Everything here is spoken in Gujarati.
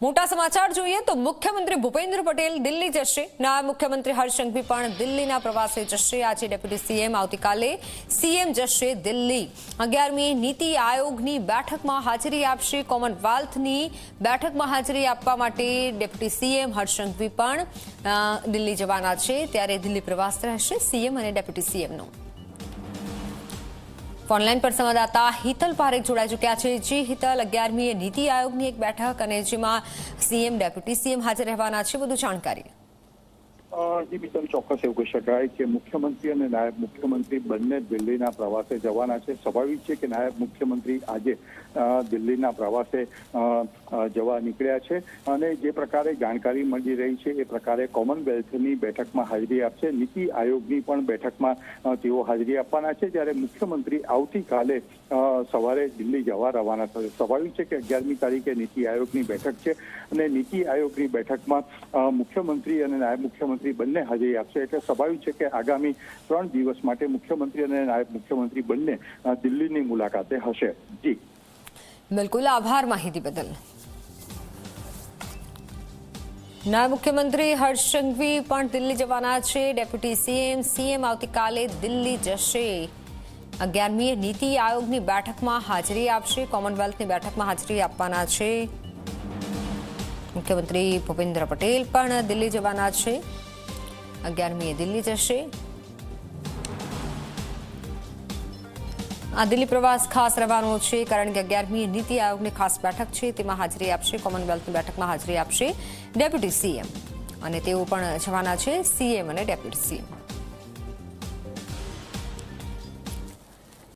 મોટા સમાચાર જોઈએ તો મુખ્યમંત્રી ભૂપેન્દ્ર પટેલ દિલ્હી જશે। નાયબ મુખ્યમંત્રી હર્ષ સંઘવી પણ દિલ્હીના પ્રવાસે જશે। આજે ડેપ્યુટી સીએમ, આવતીકાલે સીએમ જશે દિલ્હી। 11મી નીતિ આયોગની બેઠકમાં હાજરી આપશે। કોમનવેલ્થની બેઠકમાં હાજરી આપવા માટે ડેપ્યુટી સીએમ હર્ષ સંઘવી પણ દિલ્હી જવાના છે। ત્યારે દિલ્હી પ્રવાસ રહેશે સીએમ અને ડેપ્યુટી સીએમનો। ઓનલાઈન પર સંવાદદાતા હિતલ પારેખ જોડાઈ ચૂક્યા છે। જી હિતલ, 11મી નીતિ આયોગની એક બેઠક અને જેમાં સીએમ, ડેપ્યુટી સીએમ હાજર રહેવાના છે, વધુ જાણકારી। જી બિલકુલ, ચોક્કસ એવું કહી શકાય કે મુખ્યમંત્રી અને નાયબ મુખ્યમંત્રી બંને દિલ્હીના પ્રવાસે જવાના છે। સ્વાભાવિક છે કે નાયબ મુખ્યમંત્રી આજે દિલ્હીના પ્રવાસે જવા નીકળ્યા છે અને જે પ્રકારે જાણકારી મળી રહી છે એ પ્રકારે કોમનવેલ્થની બેઠકમાં હાજરી આપશે। નીતિ આયોગની પણ બેઠકમાં તેઓ હાજરી આપવાના છે, જ્યારે મુખ્યમંત્રી આવતીકાલે સવારે દિલ્હી જવા રવાના થશે। સ્વાભાવિક છે કે 11મી તારીખે નીતિ આયોગની બેઠક છે અને નીતિ આયોગની બેઠકમાં મુખ્યમંત્રી અને નાયબ મુખ્યમંત્રી બંને હાજરી આપશે, એટલે સ્વાભાવિક છે કે આગામી 3 દિવસ માટે મુખ્યમંત્રી અને નાયબ મુખ્યમંત્રી બંને દિલ્હીની મુલાકાતે હશે। જી બિલકુલ, આભાર માહિતી બદલ। નાયબ મુખ્યમંત્રી હર્ષ સંઘવી પણ દિલ્હી જવાના છે। ડેપ્યુટી સીએમ આવતીકાલે દિલ્હી જશે। 11મી નીતિ આયોગની બેઠકમાં હાજરી આપશે। કોમનવેલ્થની બેઠકમાં હાજરી આપવાના છે। મુખ્યમંત્રી ભૂપેન્દ્ર પટેલ પણ દિલ્હી જવાના છે। 11મીએ દિલ્હી જશે। આ દિલ્હી પ્રવાસ ખાસ રહેવાનો છે, કારણ કે 11મી નીતિ આયોગની ખાસ બેઠક છે, તેમાં હાજરી આપશે। કોમનવેલ્થની બેઠકમાં હાજરી આપશે ડેપ્યુટી સીએમ અને તેઓ પણ જવાના છે સીએમ અને ડેપ્યુટી સીએમ।